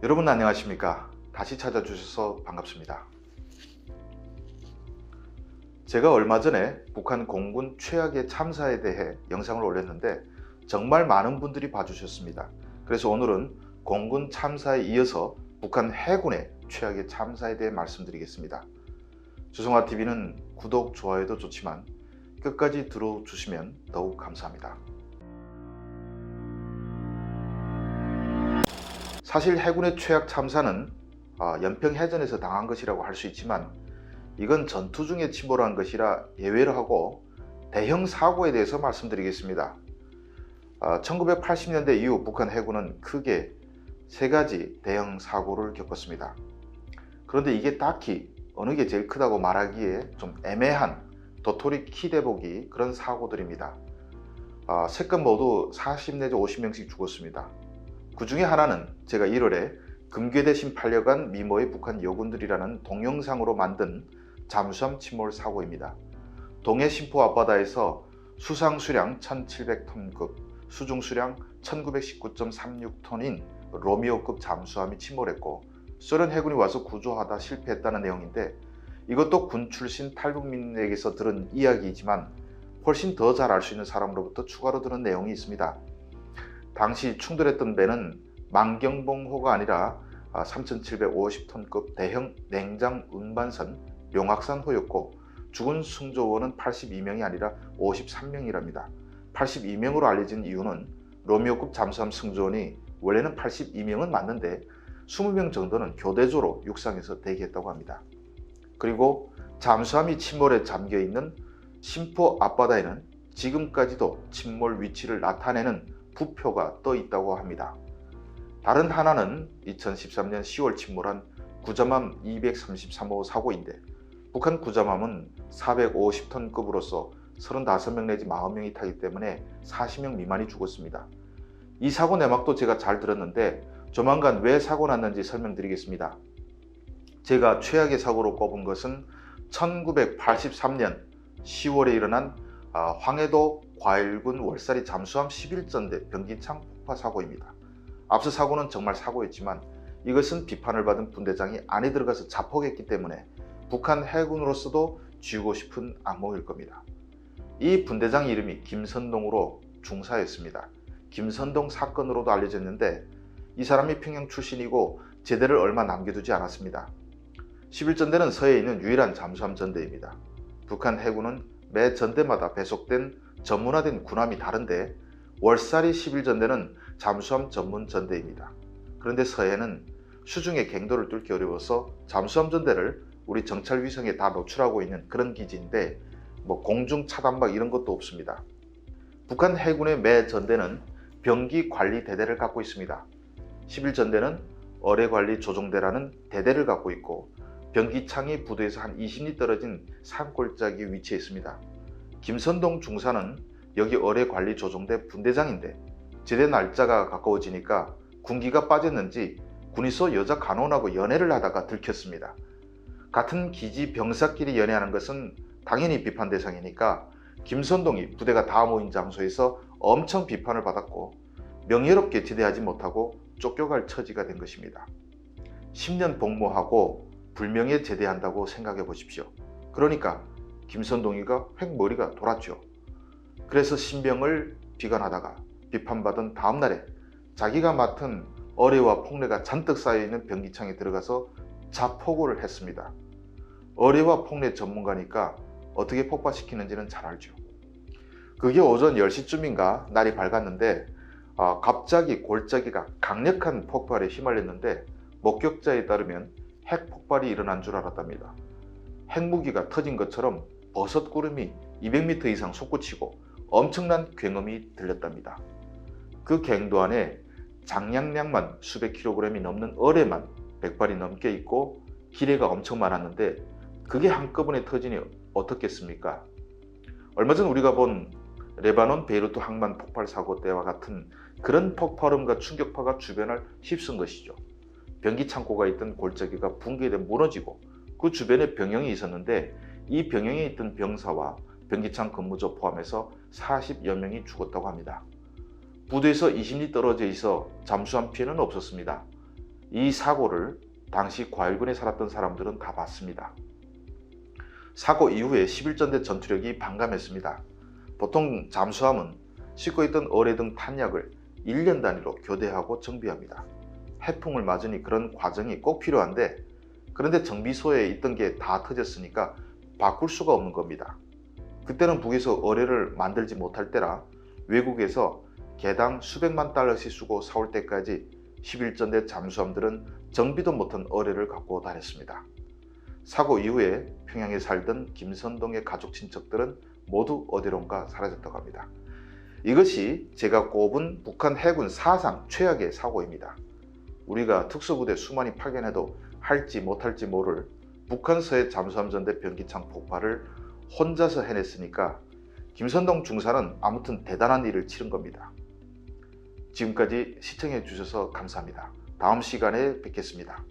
여러분 안녕하십니까? 다시 찾아주셔서 반갑습니다. 제가 얼마 전에 북한 공군 최악의 참사에 대해 영상을 올렸는데 정말 많은 분들이 봐주셨습니다. 그래서 오늘은 공군 참사에 이어서 북한 해군의 최악의 참사에 대해 말씀드리겠습니다. 주성아TV는 구독, 좋아요도 좋지만 끝까지 들어주시면 더욱 감사합니다. 사실 해군의 최악 참사는 연평해전에서 당한 것이라고 할 수 있지만 이건 전투 중에 침몰한 것이라 예외를 하고 대형 사고에 대해서 말씀드리겠습니다. 1980년대 이후 북한 해군은 크게 3가지 대형 사고를 겪었습니다. 그런데 이게 딱히 어느 게 제일 크다고 말하기에 좀 애매한 도토리 키대보기 그런 사고들입니다. 3건 모두 40 내지 50명씩 죽었습니다. 그 중에 하나는 제가 1월에 금괴대신 팔려간 미모의 북한 여군들이라는 동영상으로 만든 잠수함 침몰 사고입니다. 동해 심포 앞바다에서 수상 수량 1700톤급, 수중 수량 1919.36톤인 로미오급 잠수함이 침몰했고 소련 해군이 와서 구조하다 실패했다는 내용인데, 이것도 군 출신 탈북민에게서 들은 이야기이지만 훨씬 더 잘 알 수 있는 사람으로부터 추가로 들은 내용이 있습니다. 당시 충돌했던 배는 만경봉호가 아니라 3750톤급 대형 냉장 운반선 용악산호였고 죽은 승조원은 82명이 아니라 53명이랍니다. 82명으로 알려진 이유는 로미오급 잠수함 승조원이 원래는 82명은 맞는데 20명 정도는 교대조로 육상에서 대기했다고 합니다. 그리고 잠수함이 침몰에 잠겨있는 심포 앞바다에는 지금까지도 침몰 위치를 나타내는 부표가 떠 있다고 합니다. 다른 하나는 2013년 10월 침몰한 구잠함 233호 사고인데, 북한 구잠함은 450톤급으로서 35명 내지 40명이 타기 때문에 40명 미만이 죽었습니다. 이 사고 내막도 제가 잘 들었는데 조만간 왜 사고 났는지 설명드리겠습니다. 제가 최악의 사고로 꼽은 것은 1983년 10월에 일어난 황해도 과일군 월사리 잠수함 11전대 변기창 폭파 사고입니다. 앞서 사고는 정말 사고였지만 이것은 비판을 받은 분대장이 안에 들어가서 자폭했기 때문에 북한 해군으로서도 쥐고 싶은 악몽일 겁니다. 이 분대장 이름이 김선동으로 중사였습니다. 김선동 사건으로도 알려졌는데 이 사람이 평양 출신이고 제대를 얼마 남겨두지 않았습니다. 11전대는 서해에 있는 유일한 잠수함 전대입니다. 북한 해군은 매 전대마다 배속된 전문화된 군함이 다른데 월사리 11전대는 잠수함 전문 전대입니다. 그런데 서해는 수중의 갱도를 뚫기 어려워서 잠수함 전대를 우리 정찰 위성에 다 노출하고 있는 그런 기지인데 공중 차단막 이런 것도 없습니다. 북한 해군의 매 전대는 병기 관리 대대를 갖고 있습니다. 11전대는 어뢰관리 조종대라는 대대를 갖고 있고 병기창이 부두에서 한 20리 떨어진 산골짜기에 위치해 있습니다. 김선동 중사는 여기 어뢰관리 조종대 분대장인데 제대 날짜가 가까워지니까 군기가 빠졌는지 군의소 여자 간원하고 연애를 하다가 들켰습니다. 같은 기지 병사끼리 연애하는 것은 당연히 비판 대상이니까 김선동이 부대가 다 모인 장소에서 엄청 비판을 받았고 명예롭게 제대하지 못하고 쫓겨갈 처지가 된 것입니다. 10년 복무하고 불명예 제대한다고 생각해 보십시오. 그러니까 김선동이가 획 머리가 돌았죠. 그래서 신병을 비관하다가 비판받은 다음날에 자기가 맡은 어뢰와 폭뢰가 잔뜩 쌓여있는 병기창에 들어가서 자포고를 했습니다. 어뢰와 폭뢰 전문가니까 어떻게 폭파시키는지는 잘 알죠. 그게 오전 10시쯤인가 날이 밝았는데 갑자기 골짜기가 강력한 폭발에 휘말렸는데 목격자에 따르면 핵폭발이 일어난 줄 알았답니다. 핵무기가 터진 것처럼 버섯구름이 200m 이상 솟구치고 엄청난 굉음이 들렸답니다. 그 갱도 안에 장량량만 수백 킬로그램이 넘는 어뢰만 100발이 넘게 있고 기뢰가 엄청 많았는데 그게 한꺼번에 터지니 어떻겠습니까? 얼마 전 우리가 본 레바논 베이루트 항만 폭발 사고 때와 같은 그런 폭발음과 충격파가 주변을 휩쓴 것이죠. 병기 창고가 있던 골짜기가 붕괴돼 무너지고 그 주변에 병영이 있었는데 이 병영에 있던 병사와 병기창 근무조 포함해서 40여 명이 죽었다고 합니다. 부두에서 20리 떨어져 있어 잠수함 피해는 없었습니다. 이 사고를 당시 과일군에 살았던 사람들은 다 봤습니다. 사고 이후에 11전대 전투력이 반감했습니다. 보통 잠수함은 싣고 있던 어뢰 등 탄약을 1년 단위로 교대하고 정비합니다. 해풍을 맞으니 그런 과정이 꼭 필요한데, 그런데 정비소에 있던 게 다 터졌으니까 바꿀 수가 없는 겁니다. 그때는 북에서 어뢰를 만들지 못할 때라 외국에서 개당 수백만 달러씩 쓰고 사올 때까지 11전대 잠수함들은 정비도 못한 어뢰를 갖고 다녔습니다. 사고 이후에 평양에 살던 김선동의 가족 친척들은 모두 어디론가 사라졌다고 합니다. 이것이 제가 꼽은 북한 해군 사상 최악의 사고입니다. 우리가 특수부대 수많이 파견해도 할지 못할지 모를 북한서해 잠수함 전대 변기창 폭발을 혼자서 해냈으니까 김선동 중사는 아무튼 대단한 일을 치른 겁니다. 지금까지 시청해 주셔서 감사합니다. 다음 시간에 뵙겠습니다.